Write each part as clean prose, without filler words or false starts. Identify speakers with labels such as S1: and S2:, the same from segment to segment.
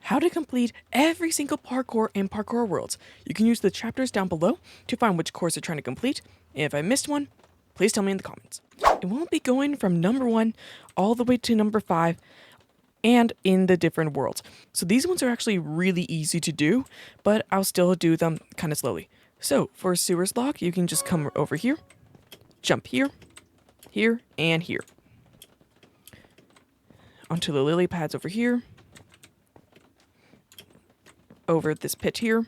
S1: how to complete every single parkour in Parkour Worlds. You can use the chapters down below to find which course you're trying to complete. And if I missed one, please tell me in the comments. It won't be going from number 1 all the way to number 5 and in the different worlds. So these ones are actually really easy to do, but I'll still do them kind of slowly. So for Sewer Slog, you can just come over here, jump here, here, and here. Onto the lily pads over here. Over this pit here.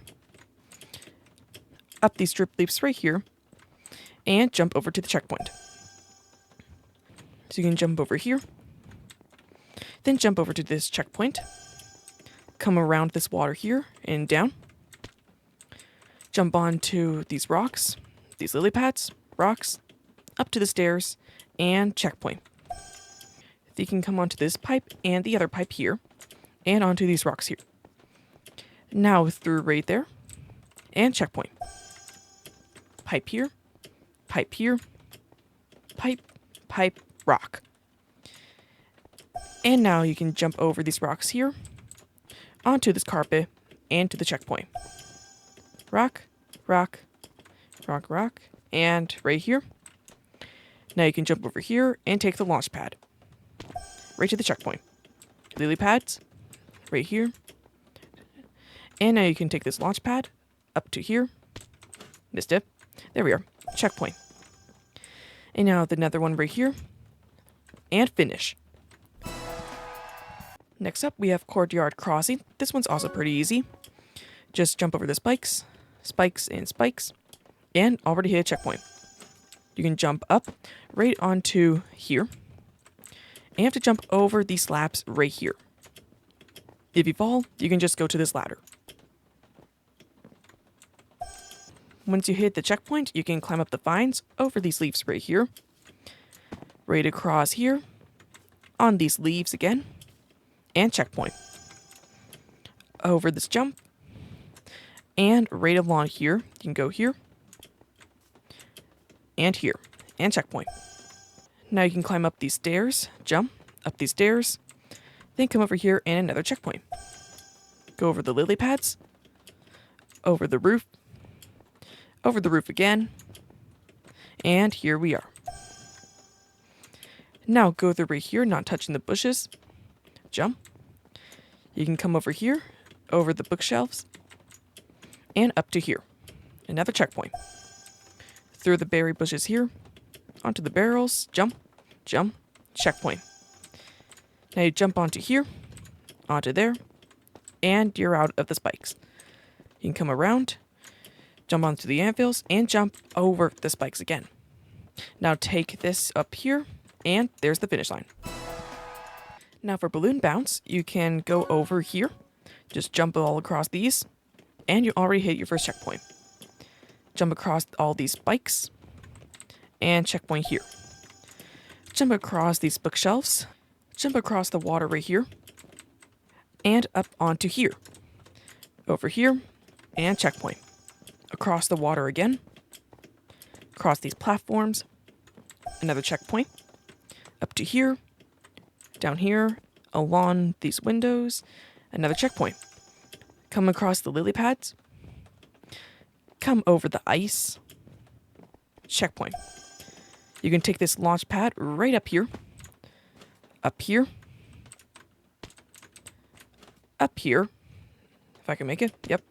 S1: Up these strip leaps right here. And jump over to the checkpoint. So you can jump over here. Then jump over to this checkpoint. Come around this water here and down. Jump onto these rocks, these lily pads, rocks, up to the stairs, and checkpoint. You can come onto this pipe and the other pipe here, and onto these rocks here. Now through right there, and checkpoint. Pipe here, pipe here, pipe, pipe, rock. And now you can jump over these rocks here, onto this carpet, and to the checkpoint. Rock, rock, rock, rock, and right here. Now you can jump over here and take the launch pad. Right to the checkpoint. Lily pads, right here. And now you can take this launch pad up to here. Missed it. There we are. Checkpoint. And now another one right here. And finish. Next up, we have Courtyard Crossing. This one's also pretty easy. Just jump over the spikes, spikes, and spikes, and already hit a checkpoint. You can jump up right onto here, and you have to jump over these slabs right here. If you fall, you can just go to this ladder. Once you hit the checkpoint, you can climb up the vines over these leaves right here, right across here, on these leaves again, and checkpoint. Over this jump, and right along here, you can go here, and here, and checkpoint. Now you can climb up these stairs, jump up these stairs, then come over here and another checkpoint. Go over the lily pads, over the roof again, and here we are. Now go through right here, not touching the bushes, jump. You can come over here, over the bookshelves, and up to here. Another checkpoint. Through the berry bushes here, onto the barrels, jump, jump, checkpoint. Now you jump onto here, onto there, and you're out of the spikes. You can come around, jump onto the anvils, and jump over the spikes again. Now take this up here, and there's the finish line. Now for balloon bounce, you can go over here, just jump all across these, and you already hit your first checkpoint. Jump across all these spikes, and checkpoint here. Jump across these bookshelves, jump across the water right here, and up onto here. Over here, and checkpoint. Across the water again, across these platforms, another checkpoint, up to here, down here, along these windows, another checkpoint. Come across the lily pads, come over the ice, checkpoint. You can take this launch pad right up here, up here, up here, if I can make it, yep,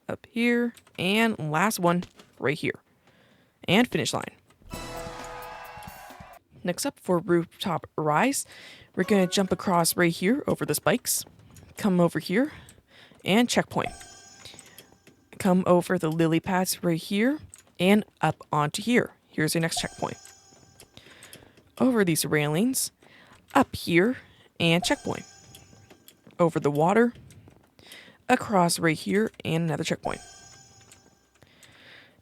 S1: up here, and last one right here, and finish line. Next up for Rooftop Rise, we're going to jump across right here over the spikes, come over here, and checkpoint. Come over the lily pads right here, and up onto here. Here's your next checkpoint. Over these railings, up here, and checkpoint. Over the water, across right here, and another checkpoint.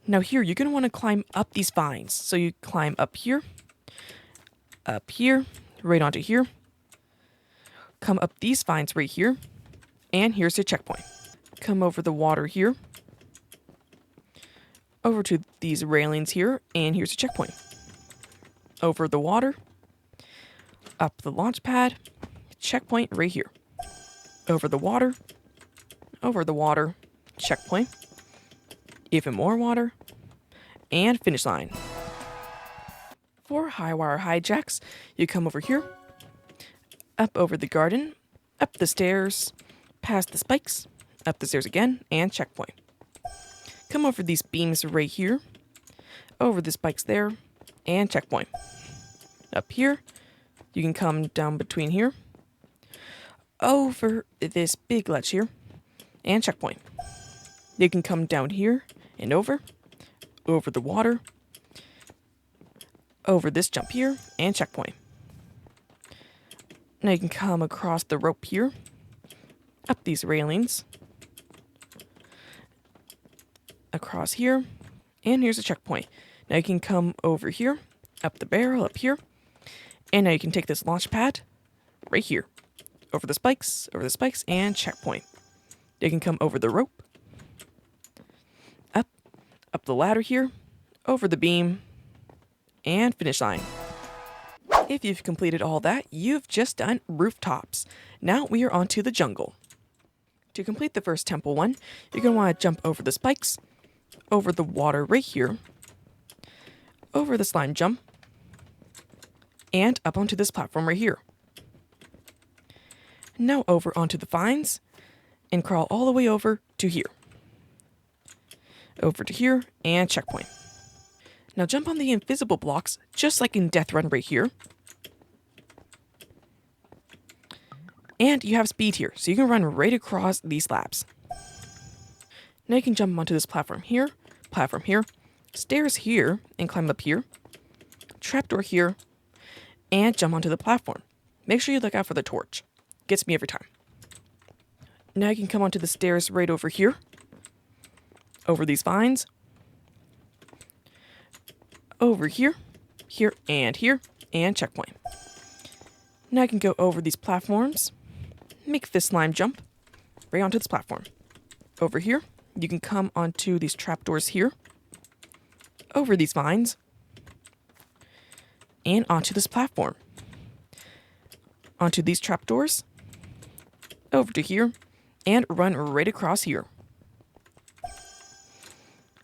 S1: Now here, you're going to want to climb up these vines. So you climb up here, right onto here. Come up these vines right here, and here's your checkpoint. Come over the water here, over to these railings here, and here's a checkpoint. Over the water, up the launch pad, checkpoint right here. over the water, checkpoint, even more water, and finish line. For Highwire Hijinks, you come over here, up over the garden, up the stairs, past the spikes, up the stairs again, and checkpoint. Come over these beams right here, over the spikes there, and checkpoint. Up here, you can come down between here, over this big ledge here, and checkpoint. You can come down here and over the water, over this jump here, and checkpoint. Now you can come across the rope here, up these railings, across here, and here's a checkpoint. Now you can come over here, up the barrel, up here, and now you can take this launch pad right here, over the spikes, and checkpoint. You can come over the rope, up the ladder here, over the beam, and finish line. If you've completed all that, you've just done rooftops. Now we are on to the jungle. To complete the first temple one, you're going to want to jump over the spikes, over the water right here, over the slime jump, and up onto this platform right here. Now over onto the vines, and crawl all the way over to here. Over to here, and checkpoint. Now jump on the invisible blocks, just like in Death Run right here. And you have speed here, so you can run right across these slabs. Now you can jump onto this platform here, stairs here, and climb up here, trapdoor here, and jump onto the platform. Make sure you look out for the torch. Gets me every time. Now you can come onto the stairs right over here, over these vines, over here, and checkpoint. Now I can go over these platforms, make this slime jump right onto this platform. Over here, you can come onto these trapdoors here, over these vines, and onto this platform. Onto these trapdoors, over to here, and run right across here.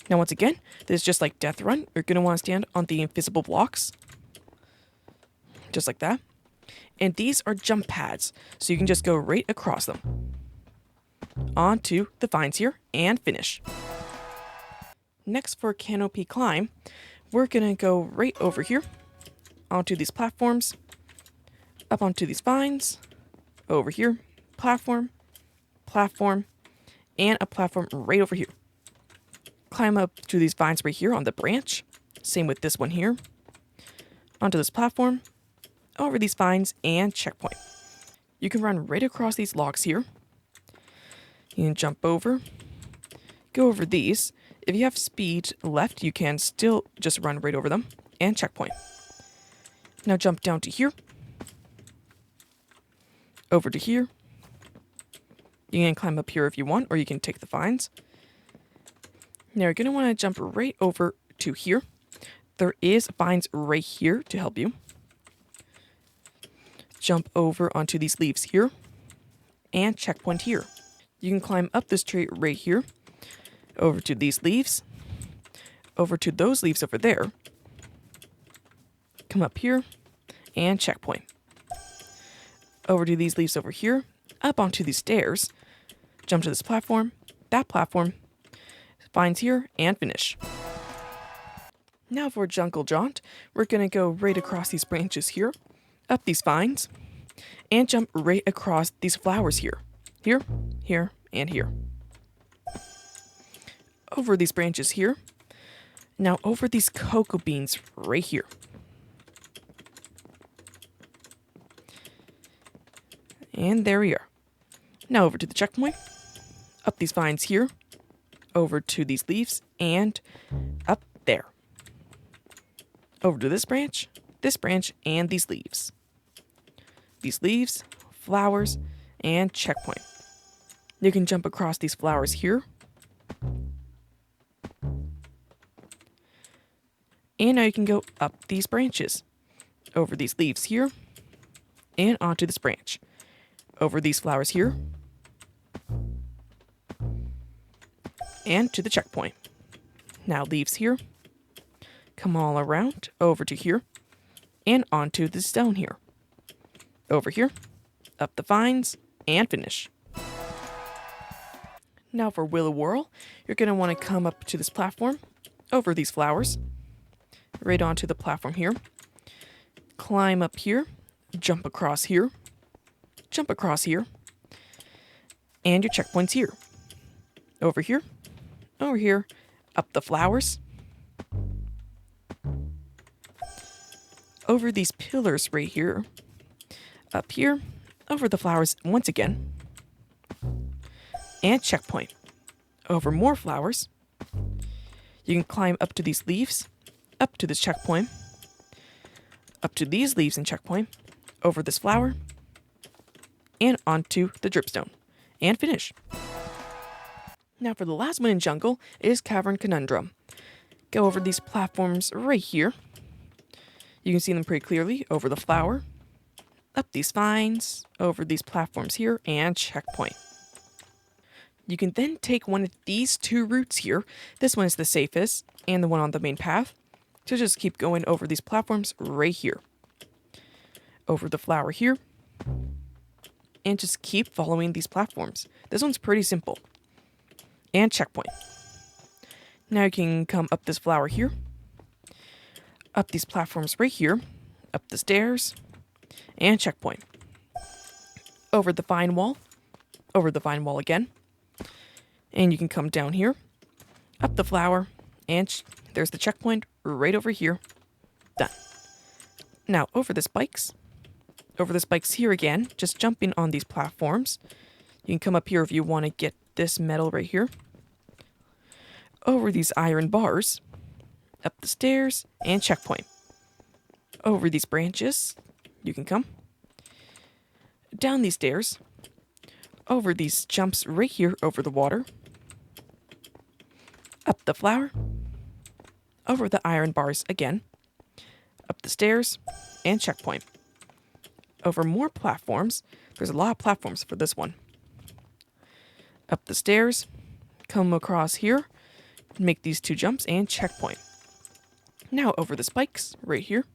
S1: Now once again, this is just like Death Run. You're going to want to stand on the invisible blocks, just like that. And these are jump pads, so you can just go right across them. Onto the vines here, and finish. Next for Canopy Climb, we're going to go right over here, onto these platforms, up onto these vines, over here, platform, and a platform right over here. Climb up to these vines right here on the branch, same with this one here, onto this platform, over these vines, and checkpoint. You can run right across these logs here. You can jump over, go over these. If you have speed left, you can still just run right over them, and checkpoint. Now jump down to here, over to here. You can climb up here if you want, or you can take the vines. Now you're going to want to jump right over to here. There is vines right here to help you. Jump over onto these leaves here, and checkpoint here. You can climb up this tree right here, over to these leaves, over to those leaves over there. Come up here, and checkpoint. Over to these leaves over here, up onto these stairs, jump to this platform, that platform, vines here, and finish. Now for Jungle Jaunt, we're going to go right across these branches here, up these vines, and jump right across these flowers here, and here. Over these branches here, now over these cocoa beans right here. And there we are. Now over to the checkpoint, up these vines here, over to these leaves, and up there. Over to this branch, and these leaves. These leaves, flowers, and checkpoint. You can jump across these flowers here. And now you can go up these branches, over these leaves here, and onto this branch. Over these flowers here, and to the checkpoint. Now leaves here. Come all around, over to here, and onto the stone here. Over here, up the vines, and finish. Now for Willow Whirl, you're going to want to come up to this platform, over these flowers, right onto the platform here. Climb up here, jump across here, and your checkpoint's here. Over here, up the flowers, over these pillars right here, up here, over the flowers once again, and checkpoint. Over more flowers. You can climb up to these leaves, up to this checkpoint, up to these leaves and checkpoint, over this flower, and onto the dripstone, and finish. Now for the last one in jungle is Cavern Conundrum. Go over these platforms right here. You can see them pretty clearly over the flower, up these vines, over these platforms here, and checkpoint. You can then take one of these two routes here. This one is the safest, and the one on the main path. So just keep going over these platforms right here. Over the flower here. And just keep following these platforms. This one's pretty simple. And checkpoint. Now you can come up this flower here. Up these platforms right here. Up the stairs. And checkpoint. Over the vine wall. Over the vine wall again. And you can come down here, up the flower, and there's the checkpoint right over here. Done. Now, over the spikes here again, just jumping on these platforms. You can come up here if you want to get this metal right here. Over these iron bars, up the stairs, and checkpoint. Over these branches, you can come. Down these stairs, over these jumps right here over the water. Up the flower, over the iron bars again, up the stairs, and checkpoint. Over more platforms, there's a lot of platforms for this one. Up the stairs, come across here, make these two jumps, and checkpoint. Now over the spikes, right here.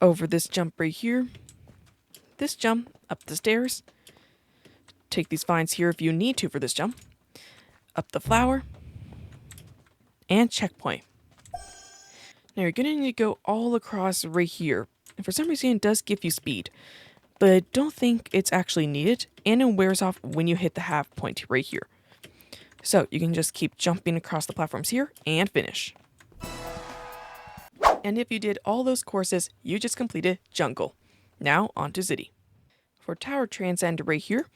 S1: Over this jump right here. This jump, up the stairs. Take these vines here if you need to for this jump. Up the flower. And checkpoint. Now you're going to need to go all across right here. And for some reason it does give you speed. But don't think it's actually needed. And it wears off when you hit the half point right here. So you can just keep jumping across the platforms here and finish. And if you did all those courses, you just completed Jungle. Now on to City. For Tower Transcend right here,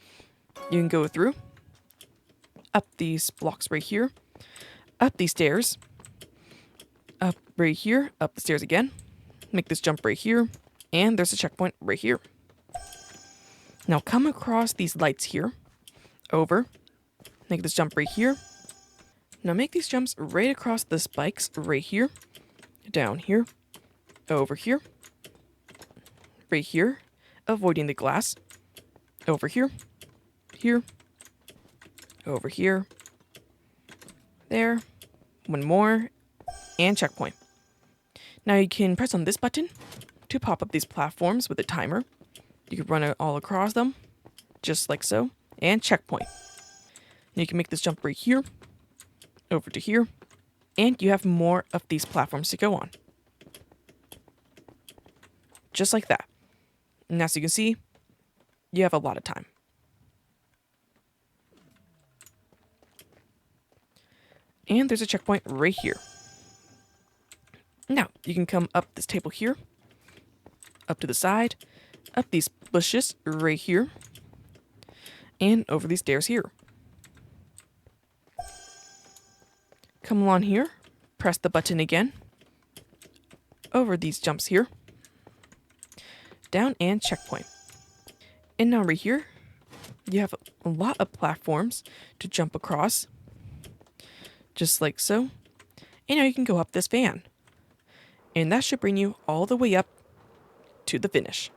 S1: you can go through, up these blocks right here, up these stairs, up right here, up the stairs again, make this jump right here, and there's a checkpoint right here. Now come across these lights here, over, make this jump right here. Now make these jumps right across the spikes right here, down here, over here, right here, avoiding the glass, over here, here, over here, there, one more, and checkpoint. Now you can press on this button to pop up these platforms with a timer. You can run it all across them, just like so, and checkpoint. You can make this jump right here, over to here, and you have more of these platforms to go on. Just like that. And as you can see, you have a lot of time. And there's a checkpoint right here. Now, you can come up this table here, up to the side, up these bushes right here, and over these stairs here. Come along here, press the button again, over these jumps here, down and checkpoint. And now right here, you have a lot of platforms to jump across, just like so. And now you can go up this fan. And that should bring you all the way up to the finish.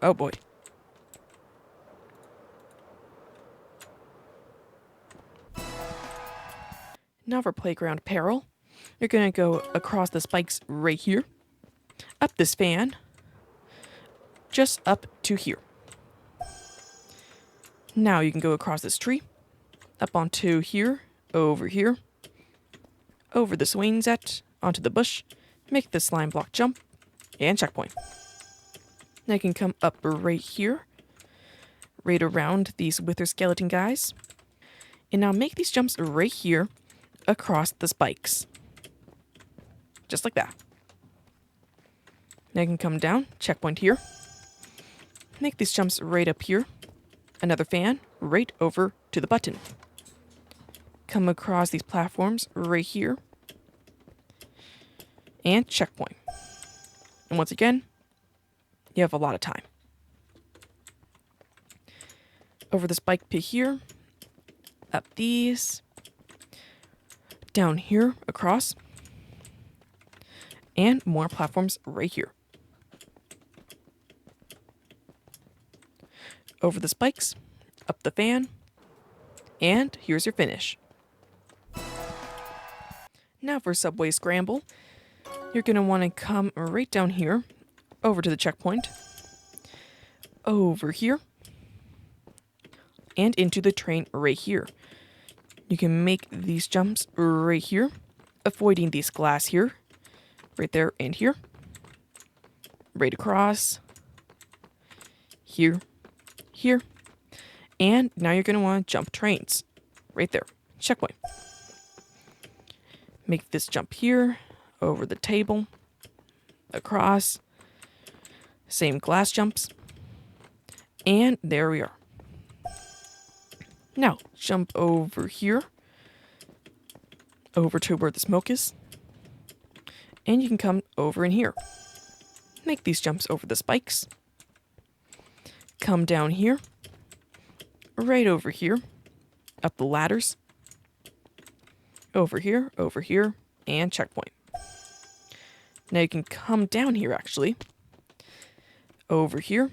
S1: Oh boy. Now for playground Peril, you're going to go across the spikes right here, up this fan, just up to here. Now you can go across this tree, up onto here, over the swing set, onto the bush, make the slime block jump, and checkpoint. Now you can come up right here, right around these wither skeleton guys, and now make these jumps right here across the spikes. Just like that. Now you can come down, checkpoint here, make these jumps right up here, another fan right over to the button. Come across these platforms right here, and checkpoint. And once again, you have a lot of time. Over the spike pit here, up these, down here, across, and more platforms right here. Over the spikes, up the fan, and here's your finish. Now for Subway Scramble, you're going to want to come right down here, over to the checkpoint, over here, and into the train right here. You can make these jumps right here, avoiding these glass here, right there and here, right across, here, here, and now you're going to want to jump trains, right there, checkpoint. Make this jump here, over the table, across, same glass jumps, and there we are. Now, jump over here, over to where the smoke is, and you can come over in here. Make these jumps over the spikes, come down here, right over here, up the ladders, over here, and checkpoint. Now you can come down here actually, over here,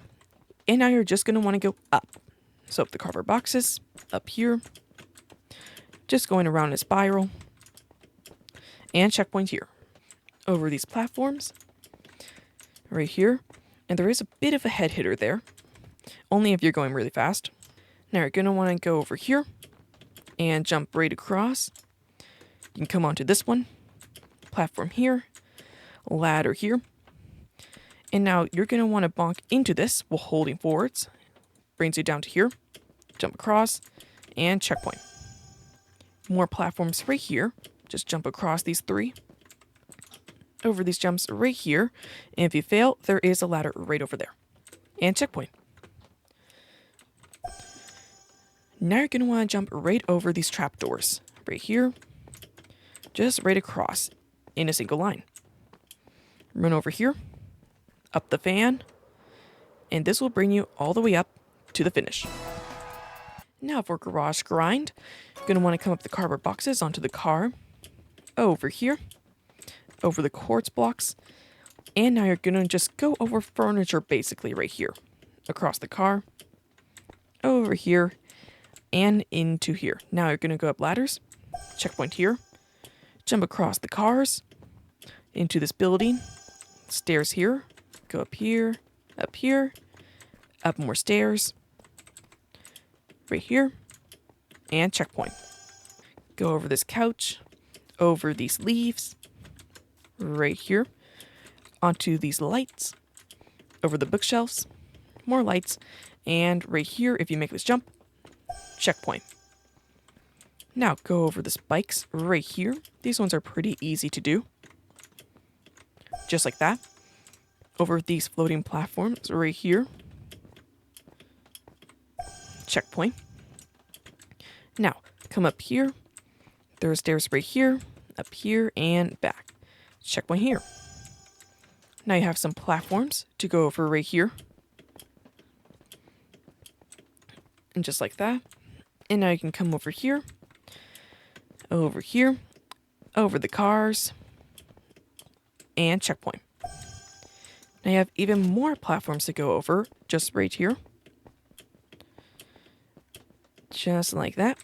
S1: and now you're just going to want to go up. So up the cardboard boxes, up here, just going around a spiral, and checkpoint here. Over these platforms, right here, and there is a bit of a head hitter there, only if you're going really fast. Now you're going to want to go over here, and jump right across. You can come onto this one, platform here, ladder here, and now you're going to want to bonk into this while holding forwards. Brings you down to here, jump across, and checkpoint. More platforms right here, just jump across these three, over these jumps right here, and if you fail, there is a ladder right over there, and checkpoint. Now you're going to want to jump right over these trapdoors, right here, just right across, in a single line. Run over here, up the fan, and this will bring you all the way up to the finish. Now for Garage Grind, you're going to want to come up the cardboard boxes onto the car, over here, over the quartz blocks, and now you're going to just go over furniture basically right here, across the car, over here, and into here. Now you're going to go up ladders, checkpoint here, jump across the cars, into this building, stairs here, go up here, up more stairs, right here, and checkpoint. Go over this couch, over these leaves, right here, onto these lights, over the bookshelves, more lights, and right here, if you make this jump, checkpoint. Now go over the spikes right here. These ones are pretty easy to do. Just like that. Over these floating platforms right here. Checkpoint. Now, come up here. There are stairs right here, up here, and back. Checkpoint here. Now you have some platforms to go over right here. And just like that. And now you can come over here, over the cars, and checkpoint. Now you have even more platforms to go over, just right here. Just like that.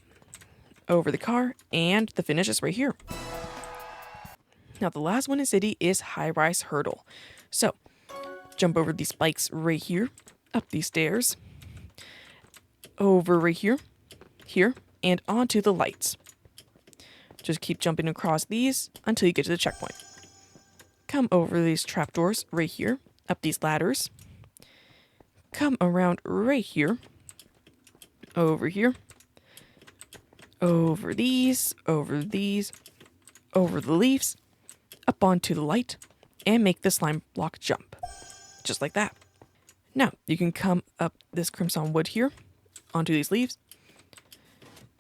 S1: over the car, and the finish is right here. Now the last one in city is Highrise Hurdle. So jump over these spikes right here, up these stairs, over right here, here, and onto the lights. Just keep jumping across these until you get to the checkpoint. Come over these trapdoors right here, up these ladders. Come around right here, over here, over these, over these, over the leaves, up onto the light, and make the slime block jump. Just like that. Now, you can come up this crimson wood here, onto these leaves,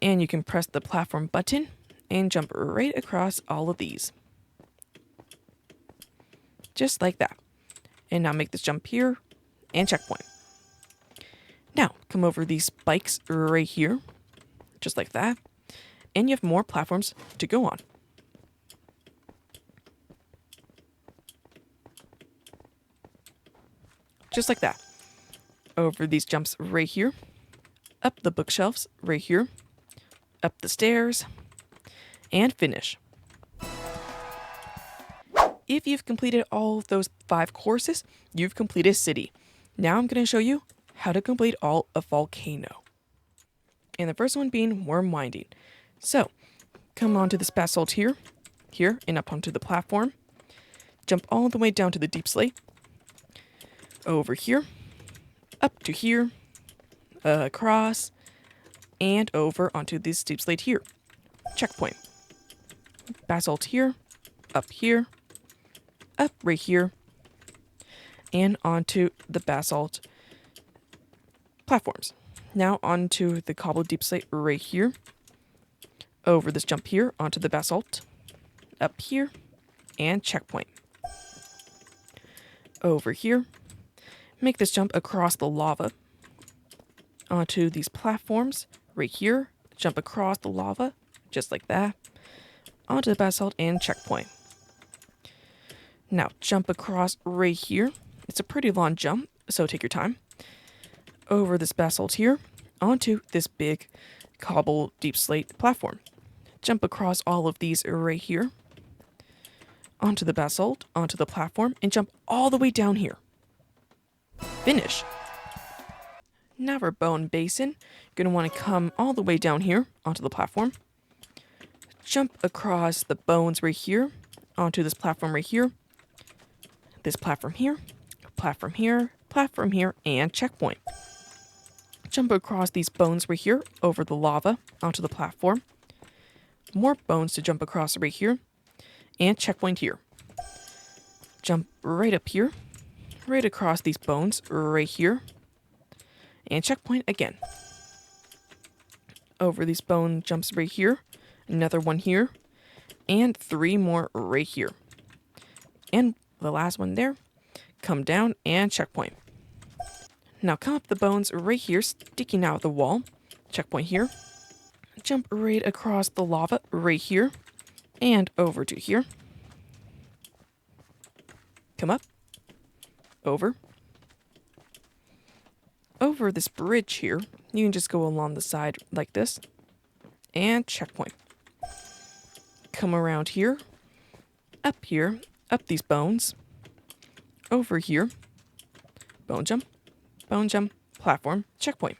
S1: and you can press the platform button and jump right across all of these. Just like that. And now make this jump here, and checkpoint. Now, come over these spikes right here, just like that, and you have more platforms to go on. Just like that. Over these jumps right here, up the bookshelves right here, up the stairs, and finish. If you've completed all of those 5 courses, you've completed City. Now I'm going to show you how to complete all of Volcano. And the first one being Wyrm Winding. So, come onto this basalt here, and up onto the platform. Jump all the way down to the deep slate. Over here, up to here, across, and over onto this steep slate here. Checkpoint. Basalt here, up right here, and onto the basalt platforms. Now onto the cobbled deep slate right here, over this jump here, onto the basalt, up here, and checkpoint. Over here, make this jump across the lava, onto these platforms right here, jump across the lava, just like that, onto the basalt and checkpoint. Now jump across right here. It's a pretty long jump, so take your time. Over this basalt here, onto this big cobble deep slate platform. Jump across all of these right here, onto the basalt, onto the platform, and jump all the way down here. Finish. Now for Bone Basin, you're going to want to come all the way down here onto the platform. Jump across the bones right here onto this platform right here. This platform here, platform here, platform here, and checkpoint. Jump across these bones right here over the lava onto the platform. More bones to jump across right here, and checkpoint here. Jump right up here, right across these bones right here, and checkpoint again. Over these bone jumps right here, another one here, and 3 more right here. And the last one there, come down and checkpoint. Now come up the bones right here, sticking out of the wall, checkpoint here. Jump right across the lava right here, and over to here. Come up, over this bridge here. You can just go along the side like this, and checkpoint. Come around here, up these bones, over here, bone jump, platform, checkpoint.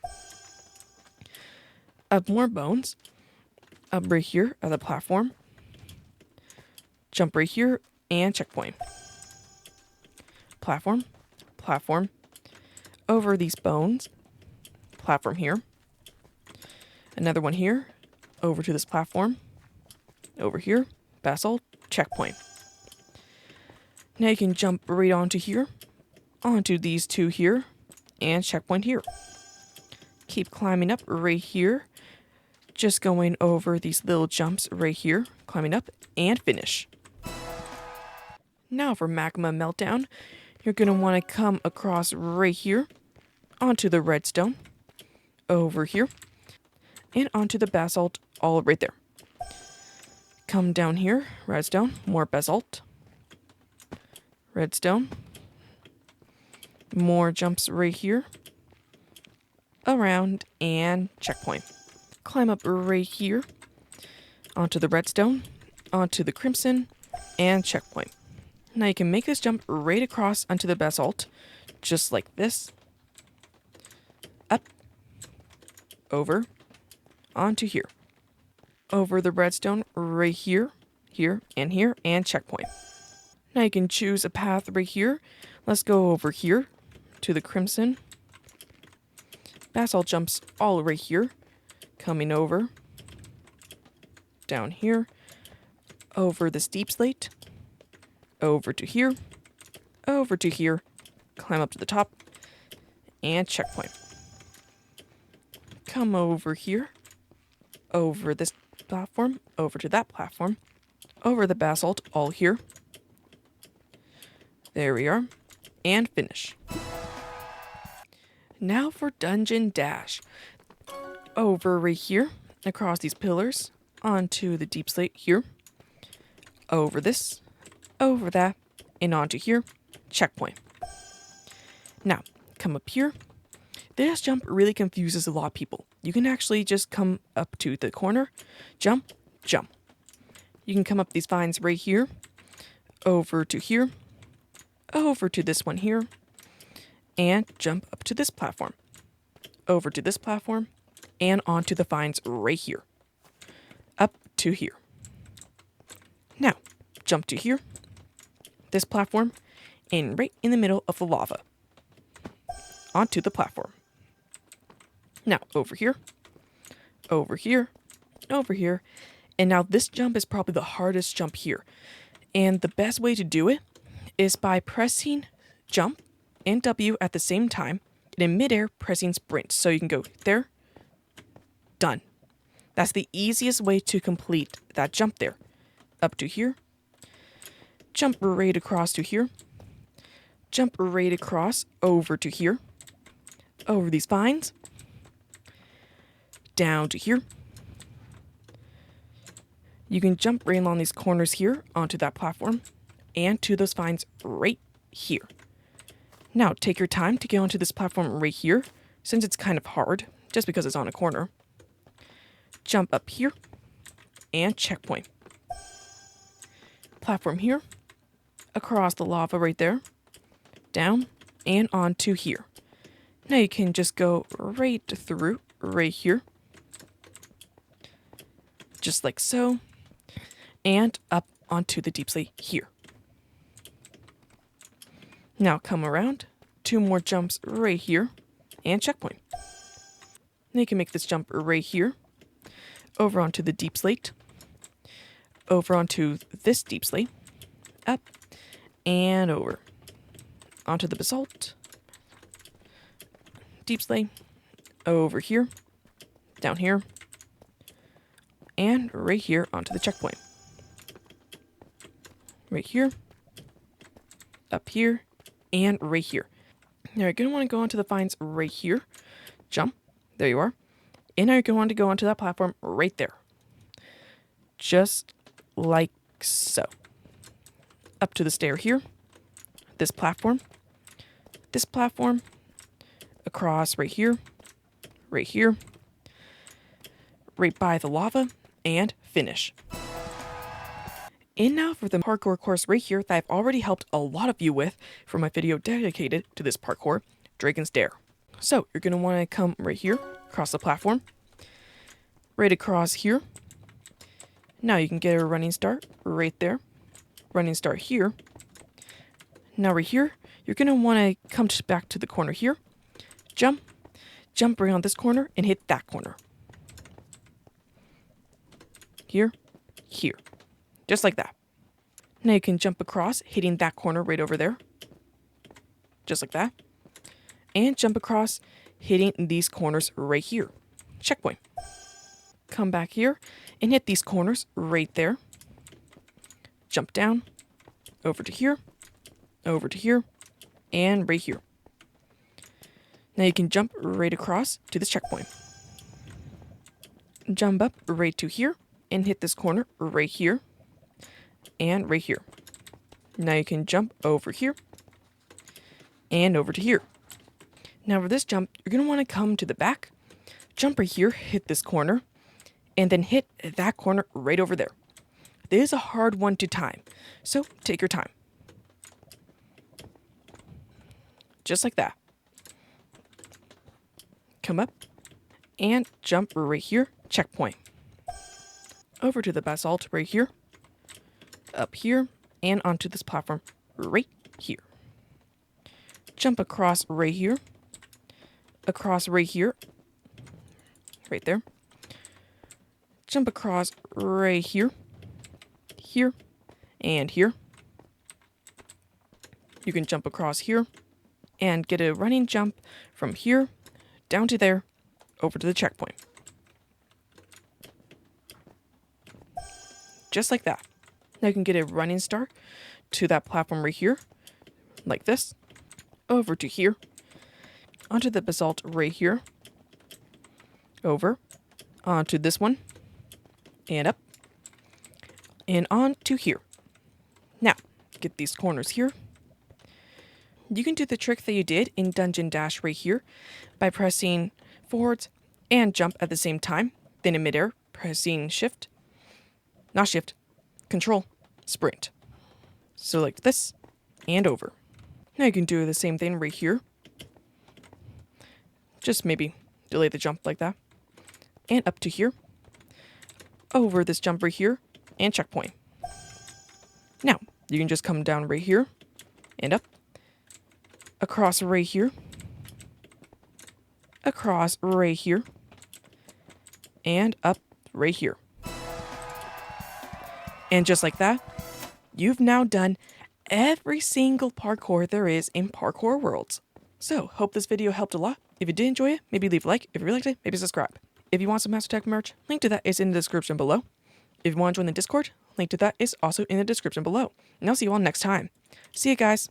S1: Up more bones, up right here at the platform, jump right here, and checkpoint. Platform, over these bones, platform here, another one here, over to this platform, over here, basalt, checkpoint. Now you can jump right onto here, onto these 2 here, and checkpoint here. Keep climbing up right here, just going over these little jumps right here, climbing up, and finish. Now for Magma Meltdown, you're going to want to come across right here, onto the redstone, over here, and onto the basalt, all right there. Come down here, redstone, more basalt, redstone, more jumps right here, around, and checkpoint. Climb up right here, onto the redstone, onto the crimson, and checkpoint. Now you can make this jump right across onto the basalt, just like this. Up, over, onto here. Over the redstone right here, here, and checkpoint. Now you can choose a path right here. Let's go over here to the crimson. Basalt jumps all right here, coming over, down here, over the steep slate, over to here, climb up to the top, and checkpoint. Come over here, over this platform, over to that platform, over the basalt, all here. There we are, and finish. Now for Dungeon Dash. Over right here, across these pillars, onto the deep slate here, over this, over that, and onto here, checkpoint. Now, come up here. This jump really confuses a lot of people. You can actually just come up to the corner, jump, jump. You can come up these vines right here, over to here, over to this one here, and jump up to this platform, over to this platform, and onto the vines right here, up to here. Now, jump to here, this platform, and right in the middle of the lava, onto the platform. Now, over here, over here, over here, and now this jump is probably the hardest jump here. And the best way to do it is by pressing jump and W at the same time, and in midair pressing sprint. So you can go there, done. That's the easiest way to complete that jump there. Up to here, jump right across to here, jump right across over to here, over these vines, down to here. You can jump right along these corners here onto that platform and to those vines right here. Now take your time to get onto this platform right here, since it's kind of hard, just because it's on a corner. Jump up here and checkpoint. Platform here, across the lava right there, down and onto here. Now you can just go right through right here, just like so, and up onto the deep slate here. Now come around, 2 more jumps right here, and checkpoint. Now you can make this jump right here, over onto the deep slate, over onto this deep slate, up, and over. Onto the basalt, deep slate, over here, down here, and right here onto the checkpoint. Right here, up here, and right here. Now you're going to want to go onto the vines right here, jump, there you are, and now you're going to want to go onto that platform right there. Just like so. Up to the stair here, this platform, across right here, right by the lava, and finish. And now for the parkour course right here that I've already helped a lot of you with for my video dedicated to this parkour, Dragon's Dare. So you're going to want to come right here, across the platform, right across here. Now you can get a running start right there, running start here. Now right here, you're going to want to come back to the corner here, jump right on this corner and hit that corner. Here, here. Just like that. Now you can jump across, hitting that corner right over there. Just like that. And jump across, hitting these corners right here. Checkpoint. Come back here and hit these corners right there. Jump down, over to here, and right here. Now you can jump right across to this checkpoint. Jump up right to here and hit this corner right here. And right here. Now you can jump over here and over to here. Now for this jump, you're going to want to come to the back, jump right here, hit this corner, and then hit that corner right over there. This is a hard one to time, so take your time. Just like that. Come up and jump right here, checkpoint. Over to the basalt right here, up here, and onto this platform right here. Jump across right here, right there. Jump across right here, here, and here. You can jump across here and get a running jump from here down to there, over to the checkpoint. Just like that. Now you can get a running start to that platform right here, like this, over to here, onto the basalt right here, over, onto this one, and up, and on to here. Now, get these corners here. You can do the trick that you did in Dungeon Dash right here by pressing forwards and jump at the same time, then in midair, pressing Control, sprint. So like this, and over. Now you can do the same thing right here. Just maybe delay the jump like that. And up to here. Over this jump right here, and checkpoint. Now, you can just come down right here, and up. Across right here. Across right here. And up right here. And just like that, you've now done every single parkour there is in Parkour Worlds. So, hope this video helped a lot. If you did enjoy it, maybe leave a like. If you really liked it, maybe subscribe. If you want some Master Tech merch, link to that is in the description below. If you want to join the Discord, link to that is also in the description below. And I'll see you all next time. See you guys.